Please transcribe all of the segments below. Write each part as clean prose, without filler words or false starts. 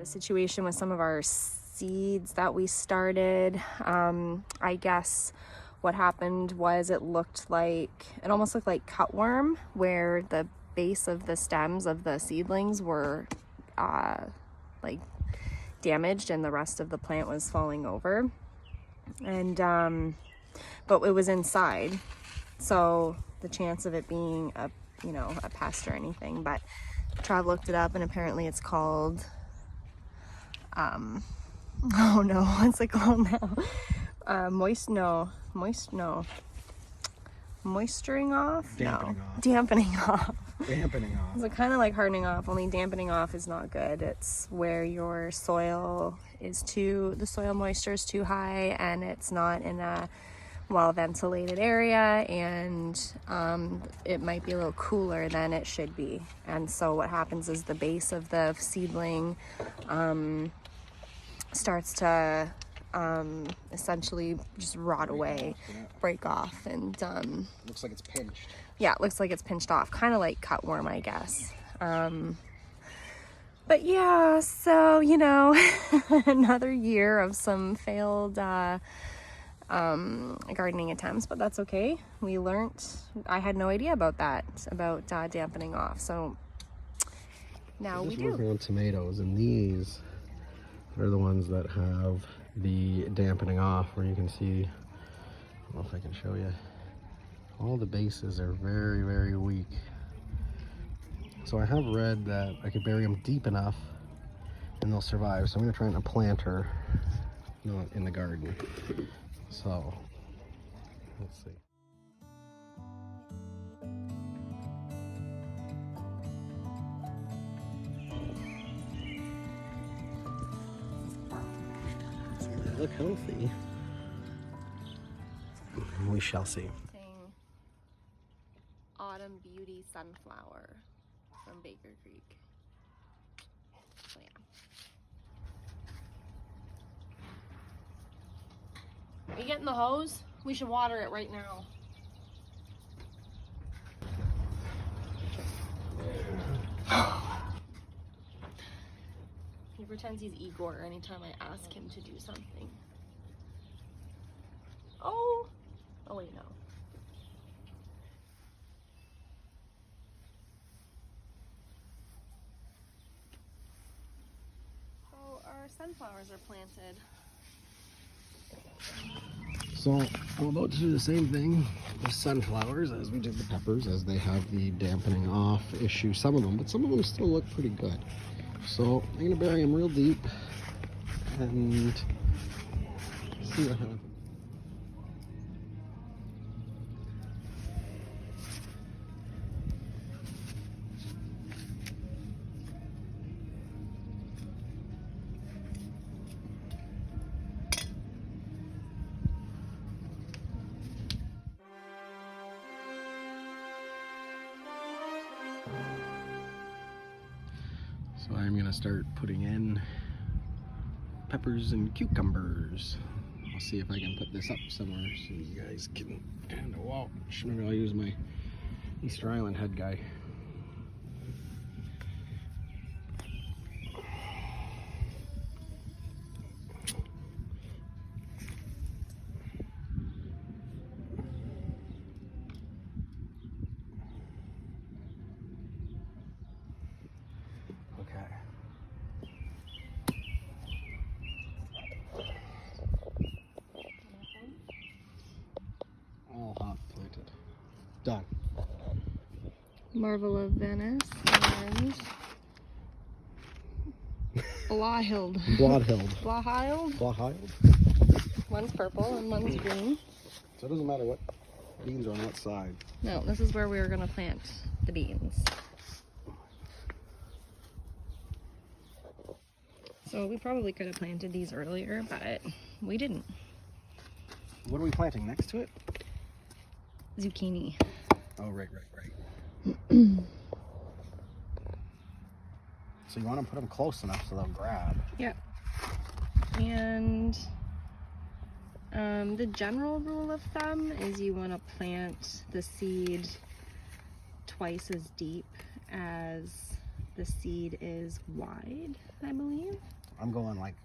a situation with some of our seeds that we started. I guess what happened was it almost looked like cutworm, where the base of the stems of the seedlings were like damaged and the rest of the plant was falling over. And but it was inside, so the chance of it being a pest or anything. But Trav looked it up, and apparently it's called oh no, what's it called now? Moisturing off? Dampening off. Dampening off. So kind of like hardening off, only dampening off is not good. It's where your soil the soil moisture is too high, and it's not in a well ventilated area, and it might be a little cooler than it should be. And so what happens is the base of the seedling starts to essentially just rot away, break off, and looks like it's pinched. Yeah, it looks like it's pinched off, kind of like cutworm, I guess. But yeah, so another year of some failed gardening attempts, but that's okay. We learned. I had no idea about that, about dampening off, so now we do. Working on tomatoes, and these are the ones that have the dampening off, where you can see, I don't know if I can show you, all the bases are very, very weak. So I have read that I could bury them deep enough and they'll survive. So I'm going to try and plant her in the garden. So let's see. They look healthy. We shall see. Autumn Beauty Sunflower from Baker Creek. So yeah. Are you getting the hose? We should water it right now. He pretends he's Igor anytime I ask him to do something. Oh wait, no. Our sunflowers are planted. So I'm about to do the same thing with sunflowers as we did the peppers, as they have the dampening off issue, some of them, but some of them still look pretty good. So I'm going to bury them real deep and see what happens. So I'm going to start putting in peppers and cucumbers. I'll see if I can put this up somewhere so you guys can kind of watch. Maybe I'll use my Easter Island head guy. All hot planted. Done. Marvel of Venice and Blahild. One's purple and one's green. So it doesn't matter what beans are on what side. No, this is where we were going to plant the beans. So we probably could have planted these earlier, but we didn't. What are we planting next to it? Zucchini. Oh, right. So you want to put them close enough so they'll grab. Yep. And the general rule of thumb is you want to plant the seed twice as deep as the seed is wide, I believe. I'm going like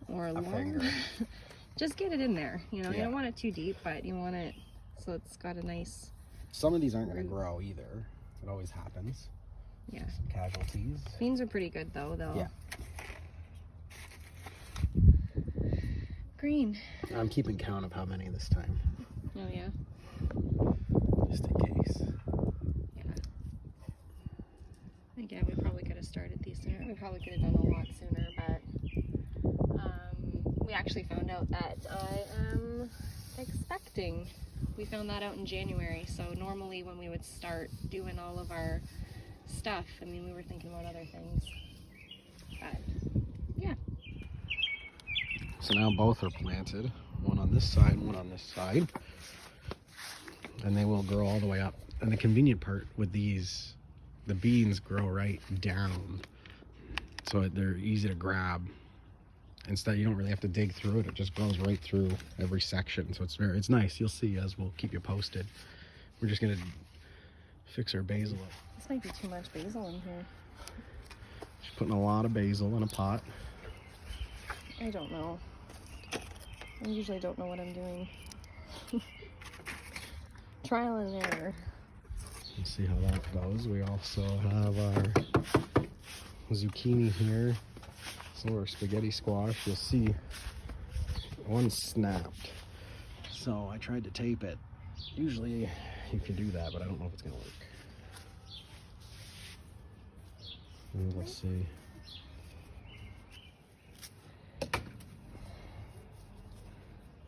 or a long. finger. Just get it in there. You know, Yeah. you don't want it too deep, but you want it so it's got a nice. Some of these aren't going to grow either. It always happens. Yeah. Some casualties. Beans are pretty good though. Yeah. Green. I'm keeping count of how many this time. Oh yeah. Just in case. Yeah. Again, we probably could have started these sooner. We probably could have done a lot sooner, but we actually found out that I am expecting. We found that out in January. So normally when we would start doing all of our stuff, I mean, we were thinking about other things. But yeah. So now both are planted. One on this side, one on this side. And they will grow all the way up. And the convenient part with these, the beans grow right down. So they're easy to grab. Instead, you don't really have to dig through it. It just grows right through every section. So it's nice. You'll see as we'll keep you posted. We're just gonna fix our basil up. This might be too much basil in here. Just putting a lot of basil in a pot. I don't know. I usually don't know what I'm doing. Trial and error. Let's see how that goes. We also have our zucchini here. So our spaghetti squash. You'll see one snapped. So I tried to tape it. Usually you can do that, but I don't know if it's gonna work. Let's see.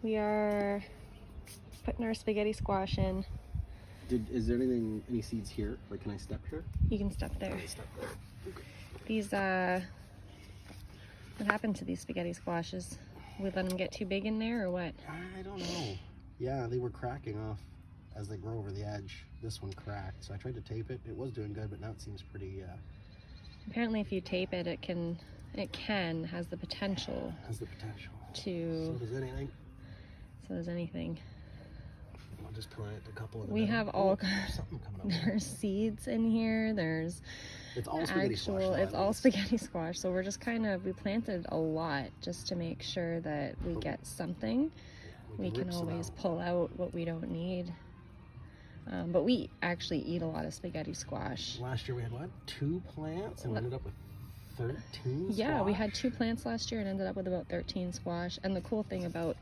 We are putting our spaghetti squash in. Is there any seeds here? Like, can I step here? You can step there. Step there. Okay. These, what happened to these spaghetti squashes? We let them get too big in there or what? I don't know. Yeah, they were cracking off as they grow over the edge. This one cracked, so I tried to tape it. It was doing good, but now it seems pretty... Apparently if you tape it, it has the potential. Has the potential. To... So does anything. So does anything. I'll just plant a couple of them. We have all... something coming up. There's seeds in here. There's... It's all spaghetti squash. It's all spaghetti squash. So we're just kind of... We planted a lot just to make sure that we get something. We can always pull out what we don't need. But we actually eat a lot of spaghetti squash. Last year we had, what, 2 plants? And we ended up with 13 Yeah, we had 2 plants last year and ended up with about 13 squash. And the cool thing about...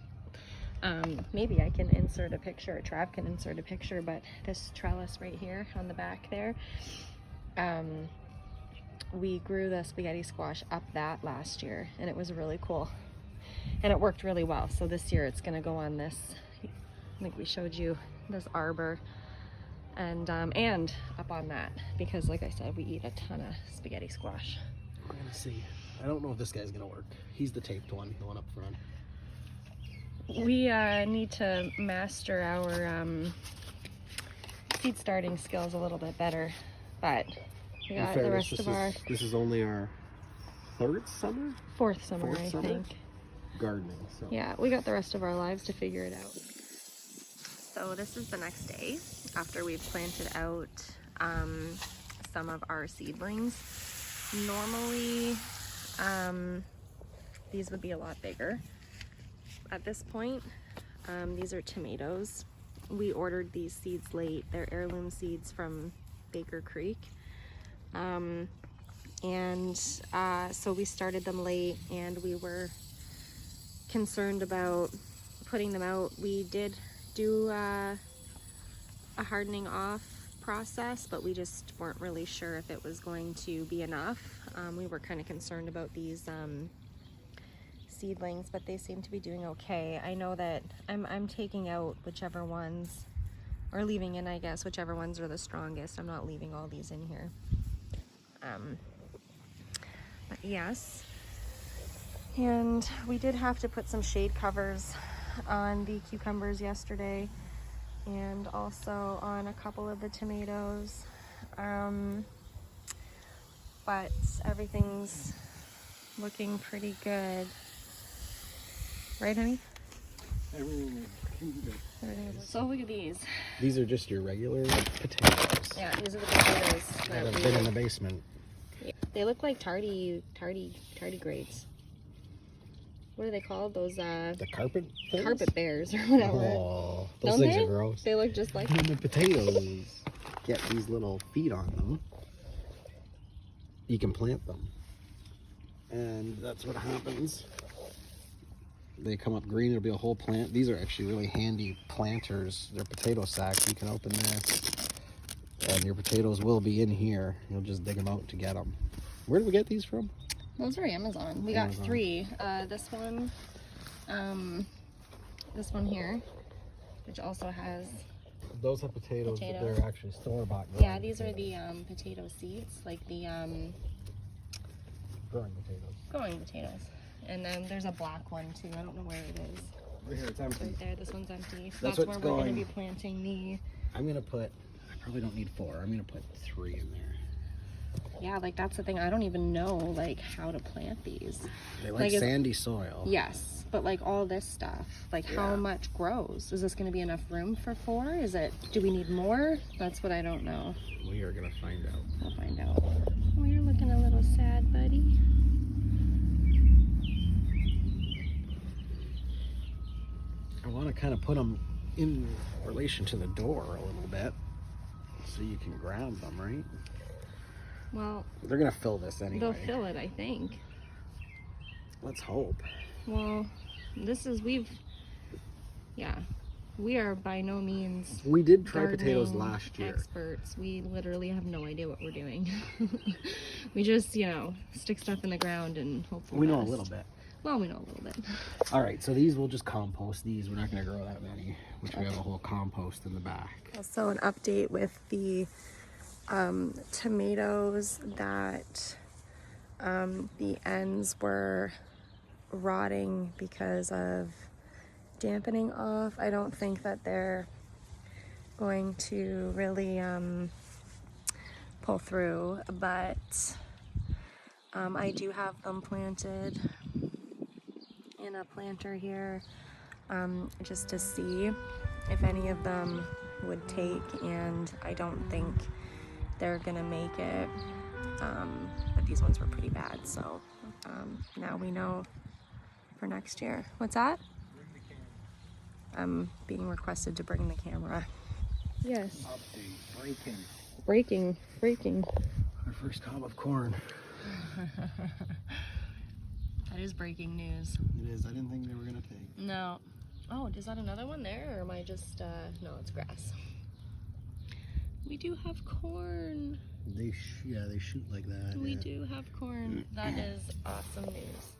maybe I can insert a picture, or Trav can insert a picture, but this trellis right here on the back there, we grew the spaghetti squash up that last year, and it was really cool. And it worked really well. So this year it's going to go on this, I think we showed you this arbor, and up on that, because like I said, we eat a ton of spaghetti squash. We're going to see. I don't know if this guy's going to work. He's the taped one, the one up front. We need to master our seed starting skills a little bit better, but we got the rest of our... This is only our 3rd summer? 4th summer, I think. Gardening, so. Yeah, we got the rest of our lives to figure it out. So this is the next day after we've planted out some of our seedlings. Normally, these would be a lot bigger. At this point, these are tomatoes. We ordered these seeds late. They're heirloom seeds from Baker Creek. So we started them late, and we were concerned about putting them out. We did do a hardening off process, but we just weren't really sure if it was going to be enough. We were kind of concerned about these seedlings, but they seem to be doing okay. I know that I'm taking out whichever ones, or leaving in, I guess, whichever ones are the strongest. I'm not leaving all these in here. But yes, and we did have to put some shade covers on the cucumbers yesterday, and also on a couple of the tomatoes. But everything's looking pretty good. Right, honey? Everything is good. So look at these. These are just your regular potatoes. Yeah, these are the potatoes that have been in the basement Yeah. They look like tardigrades. What are they called? Those The carpet things? carpet bears or whatever. Oh, those Don't things they? are gross. They look just like When the potatoes get these little feet on them, you can plant them. And that's what happens. They come up green, it'll be a whole plant. These are actually really handy planters. They're potato sacks. You can open this, and your potatoes will be in here. You'll just dig them out to get them. Where did we get these from? those are Amazon. We got 3. This one here, which also has. Those have potatoes, but they're actually store-bought. Yeah, these are the potato seeds, like the growing potatoes. And then there's a black one too. I don't know where it is. Right here, it's empty. Right there. This one's empty. So That's that's what's where we're going. going to be planting the. I'm gonna put. I probably don't need 4. I'm gonna put 3 in there. Yeah, like that's the thing. I don't even know like how to plant these. They like sandy soil. Yes, but like all this stuff, like how much grows? Is this going to be enough room for 4? Is it? Do we need more? That's what I don't know. We are gonna find out. We'll find out. Oh, you're looking a little sad, buddy. I want to kind of put them in relation to the door a little bit, so you can grab them, right? Well, they're gonna fill this anyway. They'll fill it, I think. Let's hope. Well, we are by no means. We did try potatoes last year. Experts. We literally have no idea what we're doing. We just, stick stuff in the ground and hope for the We know a best. little bit. Well, we know a little bit. All right, so these we'll just compost. These we're not going to grow that many, which we have a whole compost in the back. Also, an update with the tomatoes that the ends were rotting because of dampening off. I don't think that they're going to really pull through, but I do have them planted in a planter here just to see if any of them would take, and I don't think they're gonna make it, but these ones were pretty bad, so now we know for next year. What's that? I'm being requested to bring the camera. Yes. Update, breaking. Breaking. Our first cob of corn. That is breaking news. It is. I didn't think they were gonna take. No. Oh, is that another one there, or am I just, no, it's grass. We do have corn. They shoot like that. We do have corn. That is awesome news.